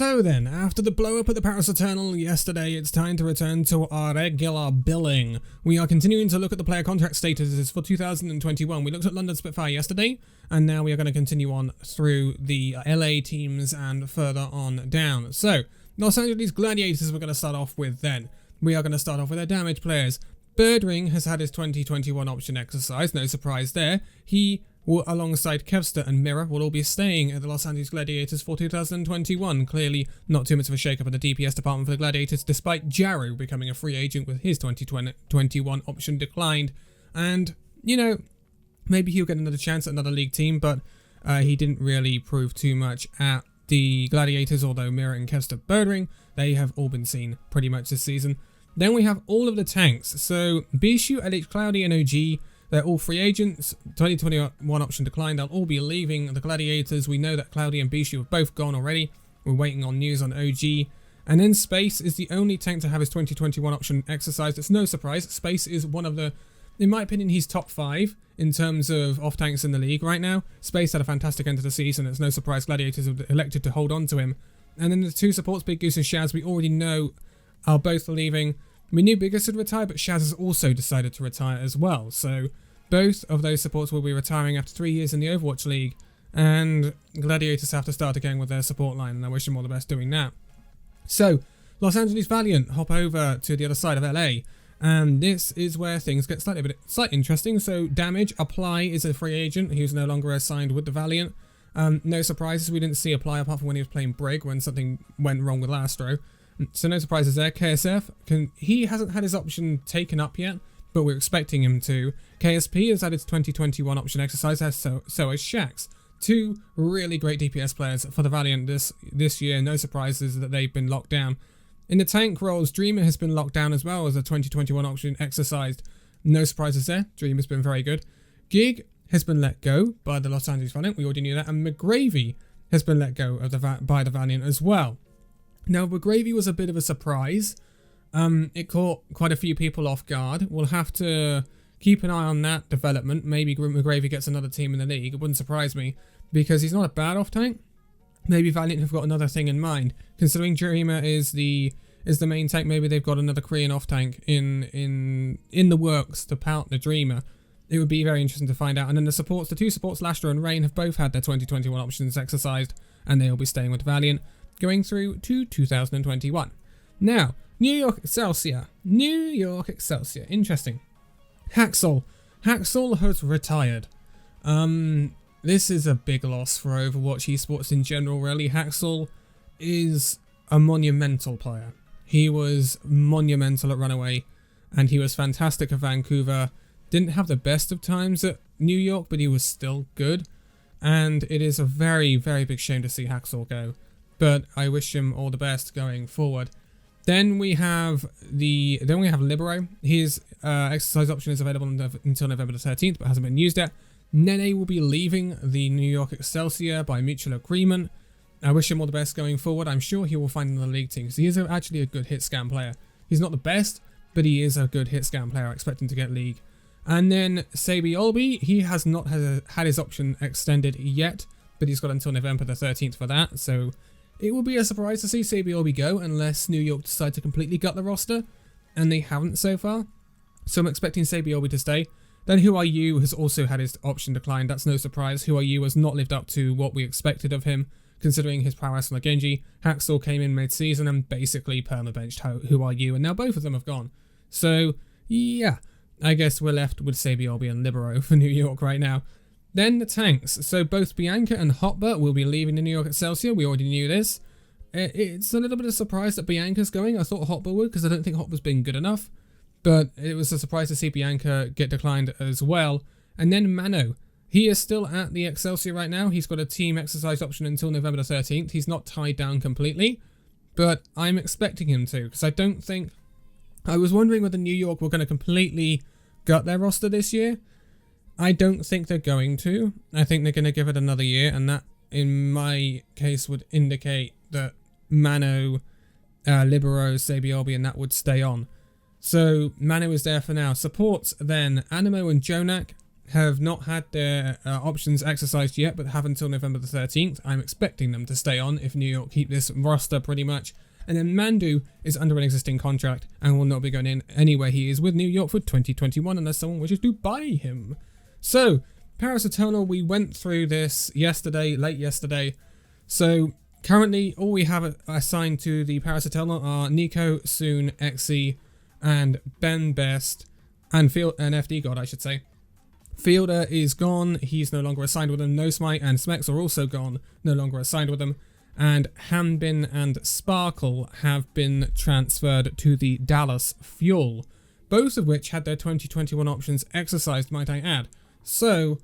So then, after the blow up at the Paris Eternal yesterday, it's time to return to our regular billing. We are continuing to look at the player contract statuses for 2021. We looked at London Spitfire yesterday, and now we are going to continue on through the LA teams and further on down. So, Los Angeles Gladiators we're going to start off with then. We are going to start off with their damage players. Birdring has had his 2021 option exercise, no surprise there. He alongside Kevster and Mirror will all be staying at the Los Angeles Gladiators for 2021. Clearly not too much of a shake-up in the DPS department for the Gladiators, despite Jaru becoming a free agent with his 2021 option declined. And, you know, maybe he'll get another chance at another league team, but he didn't really prove too much at the Gladiators, although Mirror and Kevster Birdring, they have all been seen pretty much this season. Then we have all of the tanks. So Bishu, LH, Cloudy, and OG, they're all free agents. 2021 option declined. They'll all be leaving the Gladiators. We know that Cloudy and Bishu have both gone already. We're waiting on news on OG. And then Space is the only tank to have his 2021 option exercised. It's no surprise. Space is one of the, in my opinion, he's top 5 in terms of off tanks in the league right now. Space had a fantastic end to the season. It's no surprise Gladiators have elected to hold on to him. And then the two supports, Big Goose and Shaz, we already know are both leaving. We knew Big Goose would retire, but Shaz has also decided to retire as well. So both of those supports will be retiring after 3 years in the Overwatch League, and Gladiators have to start again with their support line, and I wish them all the best doing that. So, Los Angeles Valiant hop over to the other side of LA, and this is where things get slightly interesting. So, Damage, Apply is a free agent. He was no longer assigned with the Valiant. No surprises, we didn't see Apply apart from when he was playing Brig when something went wrong with Lastro. So no surprises there. KSF, he hasn't had his option taken up yet, but we're expecting him to. KSP has had its 2021 option exercise, so has Shax. Two really great DPS players for the Valiant this year. No surprises that they've been locked down. In the tank roles, Dreamer has been locked down as well as a 2021 option exercised. No surprises there. Dreamer's been very good. Gig has been let go by the Los Angeles Valiant. We already knew that. And McGravy has been let go of by the Valiant as well. Now, McGravy was a bit of a surprise. It caught quite a few people off guard. We'll have to keep an eye on that development. Maybe McGravy gets another team in the league. It wouldn't surprise me because he's not a bad off tank. Maybe Valiant have got another thing in mind. Considering Dreamer is the main tank, maybe they've got another Korean off tank in the works to pout the Dreamer. It would be very interesting to find out. And then the two supports, Lashter and Rain, have both had their 2021 options exercised, and they'll be staying with Valiant, going through to 2021. Now, New York Excelsior. Interesting. Haxel has retired. This is a big loss for Overwatch esports in general, really. Haxel is a monumental player. He was monumental at Runaway, and he was fantastic at Vancouver. Didn't have the best of times at New York, but he was still good. And it is a very, very big shame to see Haxel go. But I wish him all the best going forward. Then we have Libero. His exercise option is available until November the 13th, but hasn't been used yet. Nene will be leaving the New York Excelsior by mutual agreement. I wish him all the best going forward. I'm sure he will find another league team because he is actually a good hit scan player. He's not the best, but he is a good hit scan player. I expect him to get league. And then Sabi Olby, he has not had his option extended yet, but he's got until November the 13th for that. So it will be a surprise to see Sabi Olby go unless New York decide to completely gut the roster, and they haven't so far. So I'm expecting Sabi Olby to stay. Then Who Are You has also had his option declined. That's no surprise. Who Are You has not lived up to what we expected of him, considering his prowess on the Genji. Haxel came in mid-season and basically perma-benched Who Are You, and now both of them have gone. So, yeah, I guess we're left with Sabi Olby and Libero for New York right now. Then the tanks. So both Bianca and Hotbert will be leaving the New York Excelsior. We already knew this. It's a little bit of a surprise that Bianca's going. I thought Hotbert would because I don't think Hotbert's been good enough. But it was a surprise to see Bianca get declined as well. And then Mano. He is still at the Excelsior right now. He's got a team exercise option until November the 13th. He's not tied down completely. But I'm expecting him to because I don't think... I was wondering whether New York were going to completely gut their roster this year. I don't think they're going to. I think they're going to give it another year, and that, in my case, would indicate that Mano, Libero, Sabi Olby, and that would stay on. So Mano is there for now. Supports then Animo and Jonak have not had their options exercised yet, but have until November the 13th. I'm expecting them to stay on if New York keep this roster pretty much. And then Mandu is under an existing contract and will not be going in anywhere. He is with New York for 2021 unless someone wishes to buy him. So, Paris Eternal, we went through this yesterday, late yesterday. So, currently, all we have assigned to the Paris Eternal are Nico, Soon, Xe, and Ben Best, and FD God, I should say. Fielder is gone. He's no longer assigned with them. No Smite and Smex are also gone. No longer assigned with them. And Hanbin and Sparkle have been transferred to the Dallas Fuel, both of which had their 2021 options exercised, might I add. So,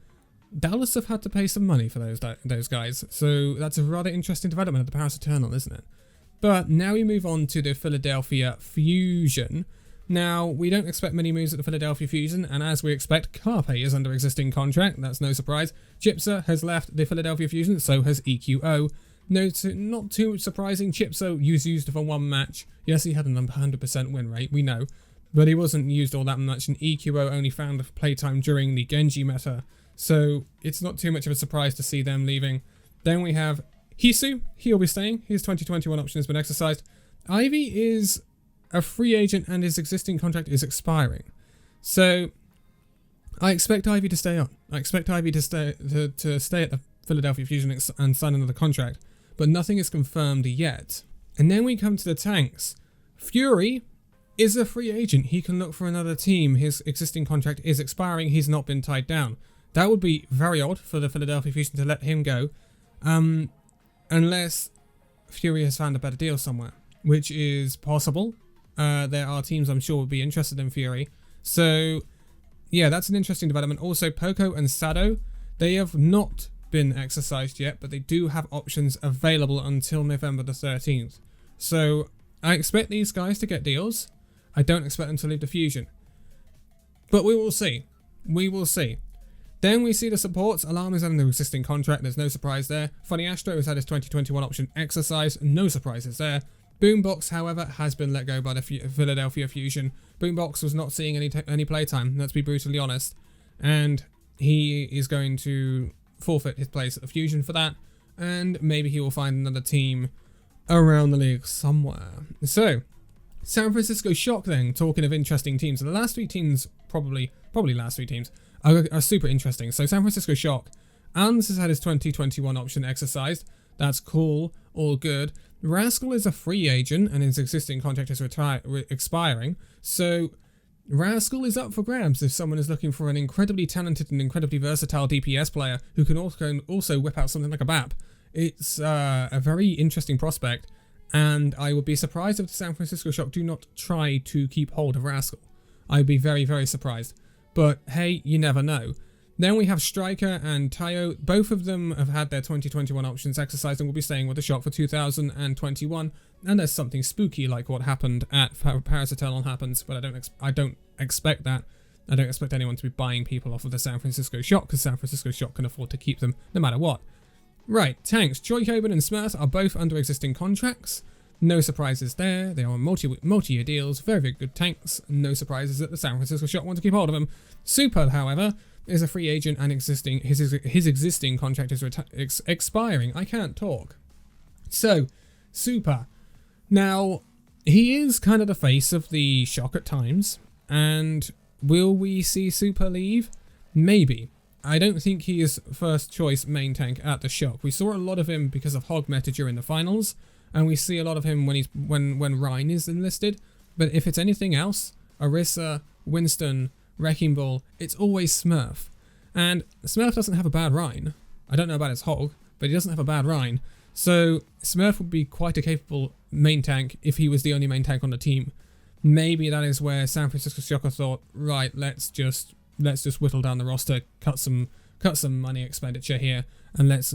Dallas have had to pay some money for those guys, so that's a rather interesting development of the Paris Eternal, isn't it? But now we move on to the Philadelphia Fusion. Now, we don't expect many moves at the Philadelphia Fusion, and as we expect, Carpe is under existing contract, that's no surprise. Chipsa has left the Philadelphia Fusion, so has EQO. No, not too surprising. Chipso was used for one match. Yes, he had an 100% win rate, we know. But he wasn't used all that much, and EQO only found playtime during the Genji meta. So it's not too much of a surprise to see them leaving. Then we have Hisu. He'll be staying. His 2021 option has been exercised. Ivy is a free agent and his existing contract is expiring. So I expect Ivy to stay on. I expect Ivy to stay at the Philadelphia Fusion and sign another contract. But nothing is confirmed yet. And then we come to the tanks. Fury is a free agent. He can look for another team. His existing contract is expiring. He's not been tied down. That would be very odd for the Philadelphia Fusion to let him go. Unless Fury has found a better deal somewhere, which is possible. There are teams I'm sure would be interested in Fury. So, yeah, that's an interesting development. Also, Poco and Sado, they have not been exercised yet, but they do have options available until November the 13th. So I expect these guys to get deals. I don't expect them to leave the Fusion. But we will see. We will see. Then we see the supports. Alarm is under an existing contract. There's no surprise there. Funny Astro has had his 2021 option exercised. No surprises there. Boombox, however, has been let go by the Philadelphia Fusion. Boombox was not seeing any playtime, let's be brutally honest. And he is going to forfeit his place at the Fusion for that, and maybe he will find another team around the league somewhere. So, San Francisco Shock then, talking of interesting teams, the last three teams, probably last three teams, are super interesting. So San Francisco Shock, Ans has had his 2021 option exercised, that's cool, all good. Rascal is a free agent and his existing contract is expiring, so Rascal is up for grabs if someone is looking for an incredibly talented and incredibly versatile DPS player who can also whip out something like a BAP. It's a very interesting prospect, and I would be surprised if the San Francisco Shock do not try to keep hold of Rascal. I'd be very, very surprised. But hey, you never know. Then we have Striker and Tayo. Both of them have had their 2021 options exercised and will be staying with the Shock for 2021. And there's something spooky like what happened at Paris Eternal happens, but I don't expect that. I don't expect anyone to be buying people off of the San Francisco Shock, because San Francisco Shock can afford to keep them no matter what. Right, tanks. Joy Coben and Smurf are both under existing contracts. No surprises there. They are on multi-year deals. Very, very good tanks. No surprises that the San Francisco Shock want to keep hold of them. Super, however, is a free agent and his existing contract is expiring. I can't talk. So, Super. Now, he is kind of the face of the Shock at times, and will we see Super leave? Maybe. I don't think he is first choice main tank at the Shock. We saw a lot of him because of Hog meta during the finals, and we see a lot of him when Rhine is enlisted. But if it's anything else, Orisa, Winston, Wrecking Ball, it's always Smurf. And Smurf doesn't have a bad Rhine. I don't know about his Hog, but he doesn't have a bad Rhine. So Smurf would be quite a capable main tank if he was the only main tank on the team. Maybe that is where San Francisco Shocker thought, right, let's just whittle down the roster, cut some money expenditure here, and let's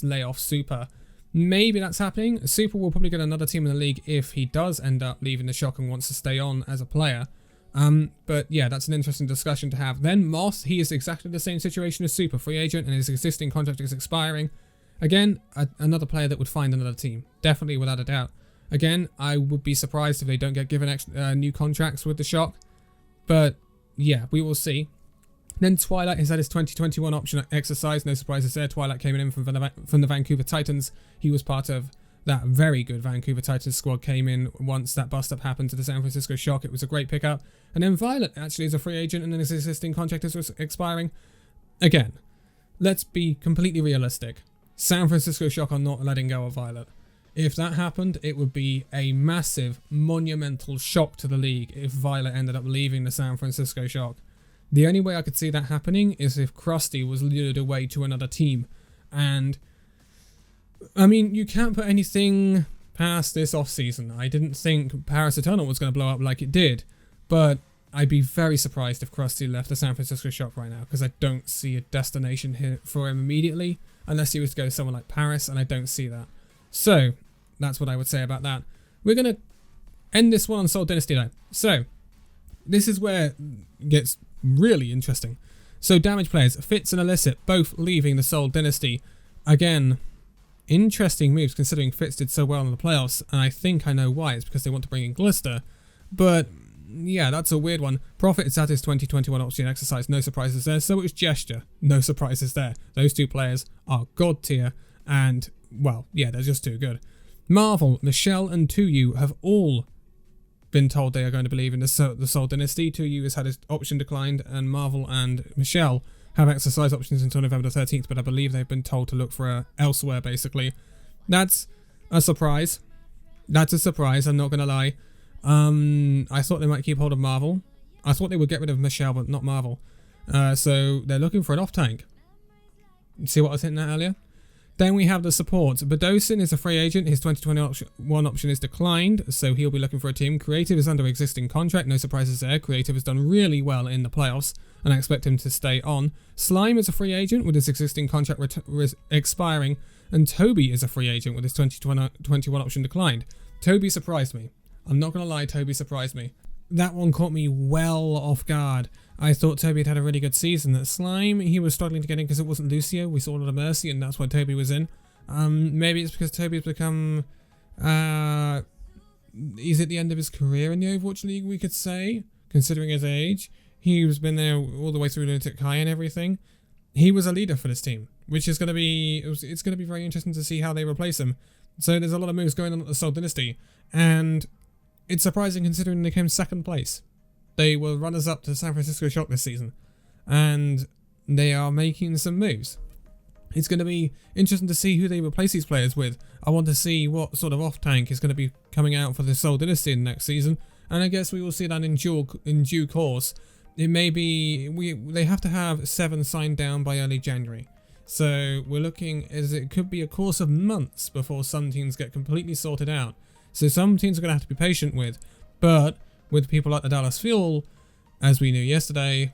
lay off Super. Maybe that's happening. Super will probably get another team in the league if he does end up leaving the Shock and wants to stay on as a player. But yeah, that's an interesting discussion to have. Then Moss, he is exactly the same situation as Super, free agent, and his existing contract is expiring. Again, another player that would find another team, definitely without a doubt. Again, I would be surprised if they don't get given new contracts with the Shock, but yeah, we will see. Then Twilight has had his 2021 option exercise. No surprises there. Twilight came in from the Vancouver Titans. He was part of that very good Vancouver Titans squad, came in once that bust-up happened to the San Francisco Shock. It was a great pickup. And then Violet actually is a free agent and his existing contract is expiring. Again, let's be completely realistic. San Francisco Shock are not letting go of Violet. If that happened, it would be a massive, monumental shock to the league if Violet ended up leaving the San Francisco Shock. The only way I could see that happening is if Krusty was lured away to another team. And I mean, you can't put anything past this off-season. I didn't think Paris Eternal was going to blow up like it did, but I'd be very surprised if Krusty left the San Francisco Shock right now, because I don't see a destination here for him immediately, unless he was to go to someone like Paris, and I don't see that. So, that's what I would say about that. We're going to end this one on Seoul Dynasty though. So, this is where it gets really interesting. So, damage players, Fitz and Illicit, both leaving the Seoul Dynasty. Again, interesting moves considering Fitz did so well in the playoffs, and I think I know why. It's because they want to bring in Glister. But yeah, that's a weird one. Profit is at his 2021 option exercise. No surprises there. So it was Gesture. No surprises there. Those two players are god tier, and well, yeah, they're just too good. Marvel, Michelle, and 2U have all been told they are going to believe in the Seoul Dynasty. 2U has had his option declined, and Marvel and Michelle have exercise options until November 13th, but I believe they've been told to look for elsewhere, basically. That's a surprise. That's a surprise, I'm not going to lie. I thought they might keep hold of Marvel. I thought they would get rid of Michelle, but not Marvel. So they're looking for an off-tank. See what I was hinting at earlier? Then we have the support. Bedosin is a free agent. His 2021 option is declined, so he'll be looking for a team. Creative is under existing contract. No surprises there. Creative has done really well in the playoffs, and I expect him to stay on. Slime is a free agent with his existing contract expiring, and Toby is a free agent with his 2021 option declined. Toby surprised me. I'm not going to lie, Toby surprised me. That one caught me well off guard. I thought Toby had a really good season. That Slime, he was struggling to get in because it wasn't Lucio. We saw a lot of Mercy, and that's why Toby was in. Maybe it's because Toby's become... he's at the end of his career in the Overwatch League, we could say, considering his age. He's been there all the way through Lunatic High and everything. He was a leader for this team, which is going to be... It's going to be very interesting to see how they replace him. So there's a lot of moves going on at the Seoul Dynasty, and it's surprising considering they came second place. They were runners-up to San Francisco Shock this season, and they are making some moves. It's going to be interesting to see who they replace these players with. I want to see what sort of off-tank is going to be coming out for the Seoul Dynasty in the next season, and I guess we will see that in due course. It may be... They have to have 7 signed down by early January. So we're looking as it could be a course of months before some teams get completely sorted out. So some teams are going to have to be patient with, but with people like the Dallas Fuel, as we knew yesterday,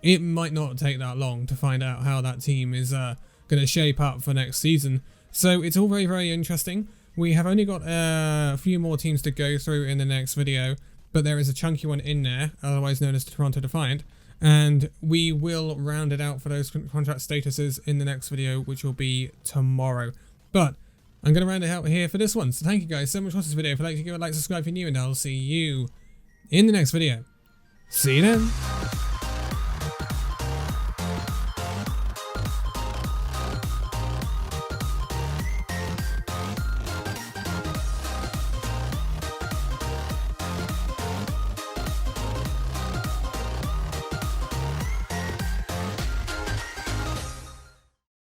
it might not take that long to find out how that team is going to shape up for next season. So it's all very, very interesting. We have only got a few more teams to go through in the next video, but there is a chunky one in there, otherwise known as Toronto Defiant, and we will round it out for those contract statuses in the next video, which will be tomorrow. But I'm going to round it out here for this one. So thank you guys so much for watching this video. If you like, give it a like, subscribe if you're new, and I'll see you in the next video. See you then.